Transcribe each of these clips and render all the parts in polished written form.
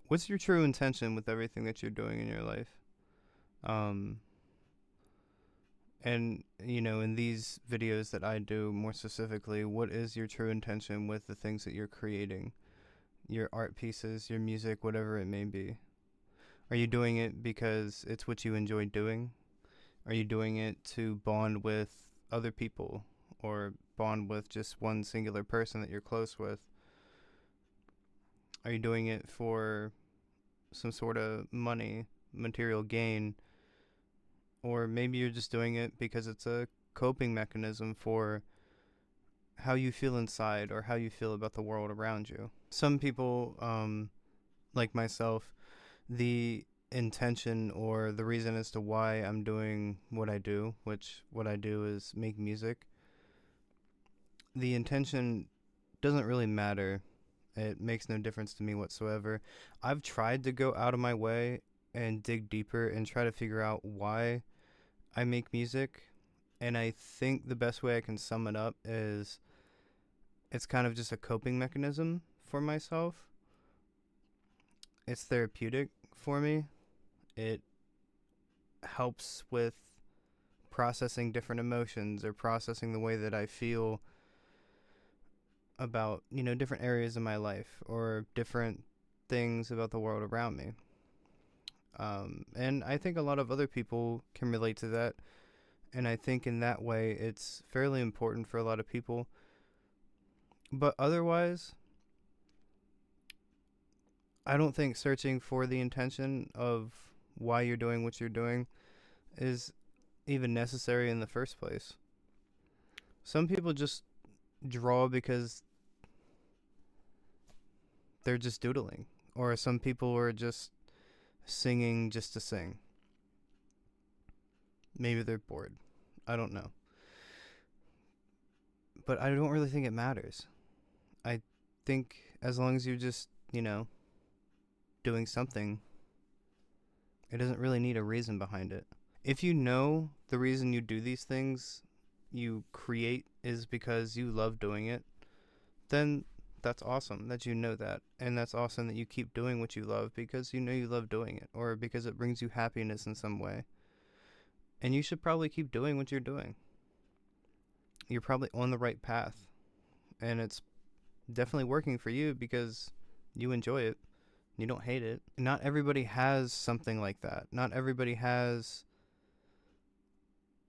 What's your true intention with everything that you're doing in your life? Um, and in these videos that I do more specifically, what is your true intention with the things that you're creating? Your art pieces, your music, whatever it may be. Are you doing it because it's what you enjoy doing? Are you doing it to bond with other people or bond with just one singular person that you're close with? Are you doing it for some sort of money, material gain? Or maybe you're just doing it because it's a coping mechanism for how you feel inside or how you feel about the world around you. Some people, like myself, the intention or the reason as to why I'm doing what I do, which what I do is make music, the intention doesn't really matter. It makes no difference to me whatsoever. I've tried to go out of my way and dig deeper and try to figure out why I make music. And I think the best way I can sum it up is it's kind of just a coping mechanism for myself. It's therapeutic for me. It helps with processing different emotions or processing the way that I feel about, different areas of my life or different things about the world around me. And I think a lot of other people can relate to that. And I think in that way, it's fairly important for a lot of people. But otherwise, I don't think searching for the intention of why you're doing what you're doing is even necessary in the first place. Some people just draw because they're just doodling, or some people are just singing just to sing. Maybe they're bored. I don't know. But I don't really think it matters. I think as long as you're just, doing something, it doesn't really need a reason behind it. If you know the reason you do these things you create is because you love doing it, then that's awesome that you know that. And that's awesome that you keep doing what you love because you know you love doing it or because it brings you happiness in some way. And you should probably keep doing what you're doing. You're probably on the right path. And it's definitely working for you because you enjoy it. You don't hate it. Not everybody has something like that. Not everybody has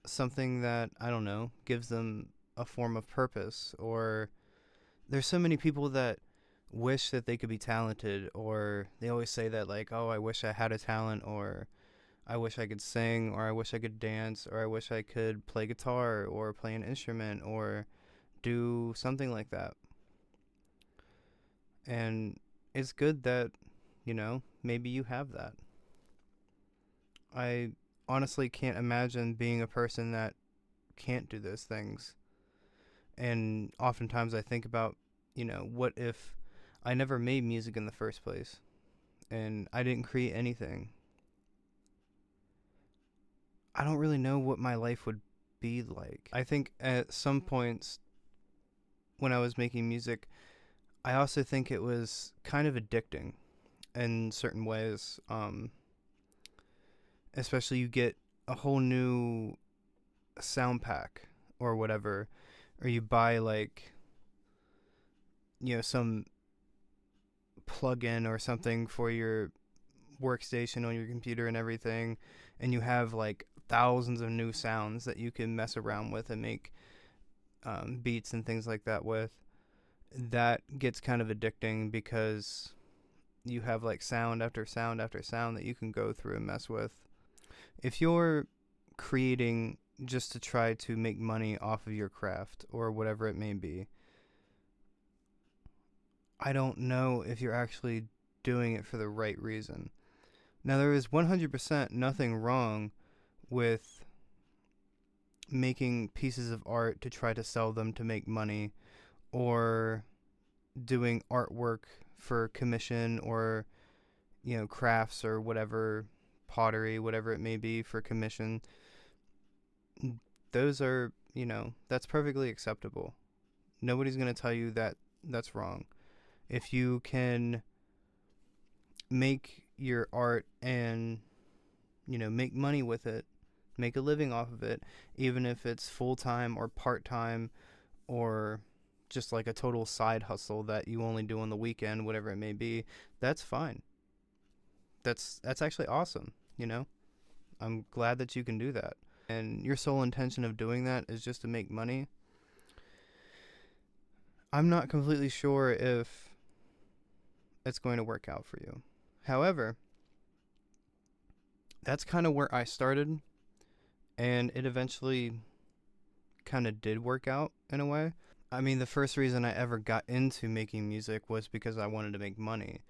something that, I don't know, gives them a form of purpose. Or there's so many people that wish that they could be talented, or they always say that, like, oh, I wish I had a talent, or I wish I could sing, or I wish I could dance, or I wish I could play guitar, or play an instrument, or do something like that. And it's good that, maybe you have that. I honestly can't imagine being a person that can't do those things. And oftentimes I think about, what if I never made music in the first place and I didn't create anything? I don't really know what my life would be like. I think at some points when I was making music, I also think it was kind of addicting in certain ways. Especially you get a whole new sound pack or whatever, or you buy like, some plug-in or something for your workstation on your computer and everything, and you have like thousands of new sounds that you can mess around with and make beats and things like that with. That gets kind of addicting because you have like sound after sound after sound that you can go through and mess with. If you're creating just to try to make money off of your craft or whatever it may be, I don't know if you're actually doing it for the right reason. Now, there is 100% nothing wrong with making pieces of art to try to sell them to make money, or doing artwork for commission, or crafts or whatever, pottery, whatever it may be, for commission. Those are, that's perfectly acceptable. Nobody's going to tell you that that's wrong. If you can make your art and, make money with it, make a living off of it, even if it's full-time or part-time or just like a total side hustle that you only do on the weekend, whatever it may be. That's fine. That's actually awesome, I'm glad that you can do that. And your sole intention of doing that is just to make money. I'm not completely sure if it's going to work out for you. However, that's kind of where I started, and it eventually kind of did work out in a way. I mean, the first reason I ever got into making music was because I wanted to make money.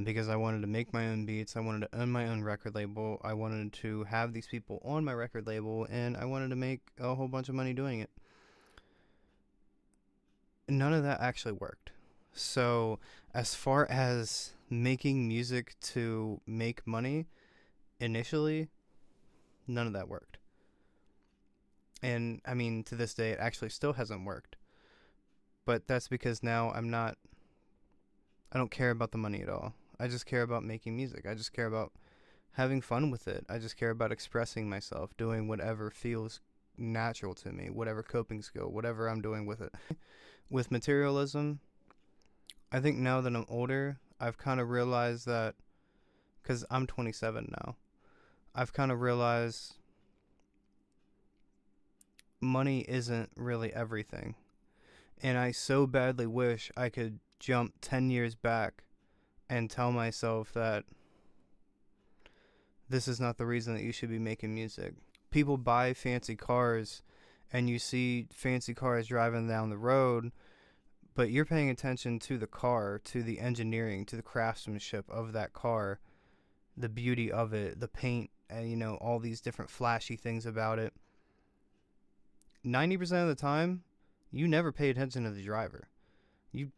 Because I wanted to make my own beats, I wanted to own my own record label, I wanted to have these people on my record label, and I wanted to make a whole bunch of money doing it. None of that actually worked. So, as far as making music to make money, initially, none of that worked. And I mean, to this day, it actually still hasn't worked. But that's because now I don't care about the money at all. I just care about making music. I just care about having fun with it. I just care about expressing myself, doing whatever feels natural to me, whatever coping skill, whatever I'm doing with it. With materialism, I think now that I'm older, I've kind of realized that, because I'm 27 now, I've kind of realized money isn't really everything. And I so badly wish I could jump 10 years back and tell myself that this is not the reason that you should be making music. People buy fancy cars, and you see fancy cars driving down the road, but you're paying attention to the car, to the engineering, to the craftsmanship of that car, the beauty of it, the paint, and all these different flashy things about it. 90% of the time, you never pay attention to the driver. You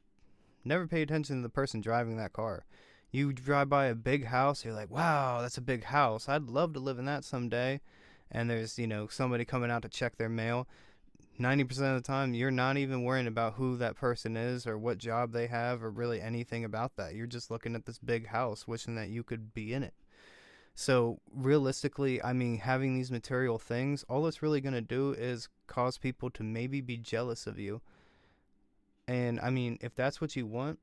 never pay attention to the person driving that car. You drive by a big house, you're like, wow, that's a big house. I'd love to live in that someday. And there's, somebody coming out to check their mail. 90% of the time, you're not even worrying about who that person is or what job they have or really anything about that. You're just looking at this big house, wishing that you could be in it. So realistically, I mean, having these material things, all it's really going to do is cause people to maybe be jealous of you. And I mean, if that's what you want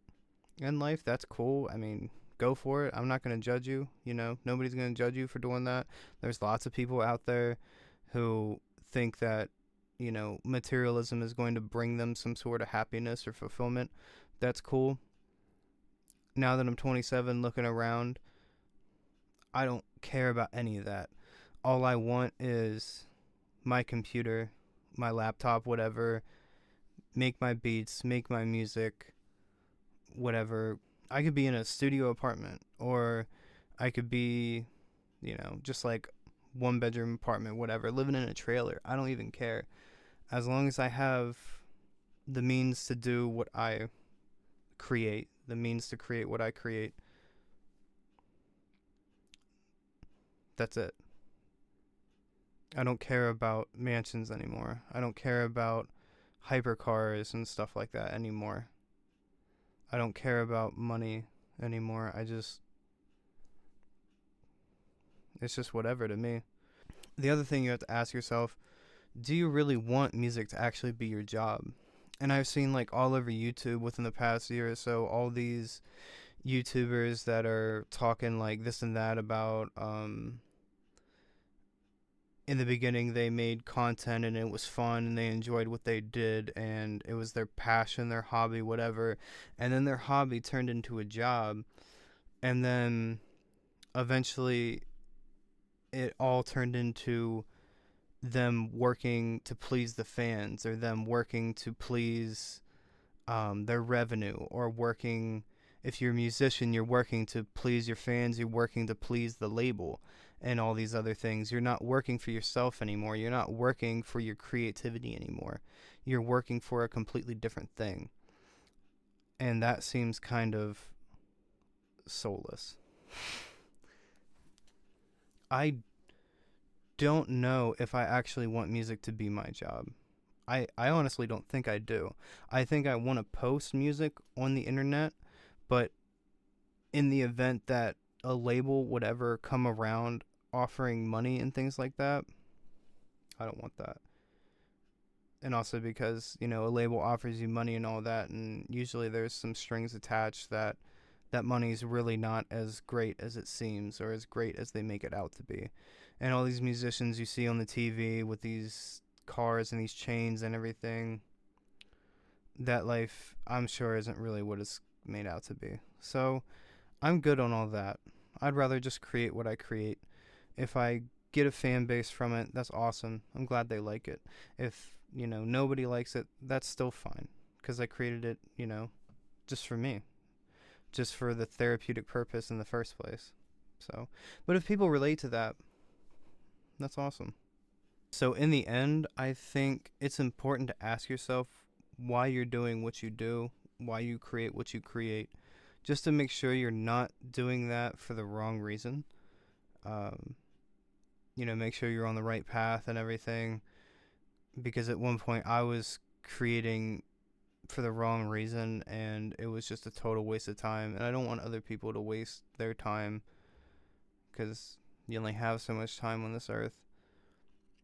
in life, that's cool. I mean, go for it. I'm not going to judge you. Nobody's going to judge you for doing that. There's lots of people out there who think that, materialism is going to bring them some sort of happiness or fulfillment. That's cool. Now that I'm 27, looking around, I don't care about any of that. All I want is my computer, my laptop, whatever, make my beats, make my music, whatever. I could be in a studio apartment, or I could be, just like one bedroom apartment, whatever, living in a trailer. I don't even care. As long as I have the means to do what I create, the means to create what I create, that's it. I don't care about mansions anymore. I don't care about hypercars and stuff like that anymore. I don't care about money anymore. It's just whatever to me. The other thing you have to ask yourself, do you really want music to actually be your job? And I've seen like all over YouTube within the past year or so, all these YouTubers that are talking like this and that about, in the beginning they made content and it was fun and they enjoyed what they did and it was their passion, their hobby, whatever. And then their hobby turned into a job, and then eventually it all turned into them working to please the fans, or them working to please their revenue, or working, if you're a musician, you're working to please your fans, you're working to please the label and all these other things. You're not working for yourself anymore. You're not working for your creativity anymore. You're working for a completely different thing. And that seems kind of soulless. I don't know if I actually want music to be my job. I honestly don't think I do. I think I want to post music on the internet, but in the event that a label would ever come around offering money and things like that, I don't want that. And also because, a label offers you money and all that, and usually there's some strings attached that money's really not as great as it seems or as great as they make it out to be. And all these musicians you see on the TV with these cars and these chains and everything, that life, I'm sure, isn't really what it's made out to be. So I'm good on all that. I'd rather just create what I create. If I get a fan base from it, that's awesome. I'm glad they like it. If, nobody likes it, that's still fine. Because I created it, just for me. Just for the therapeutic purpose in the first place. So, but if people relate to that, that's awesome. So in the end, I think it's important to ask yourself why you're doing what you do, why you create what you create, just to make sure you're not doing that for the wrong reason. Um, make sure you're on the right path and everything. Because at one point I was creating for the wrong reason and it was just a total waste of time. And I don't want other people to waste their time because you only have so much time on this earth.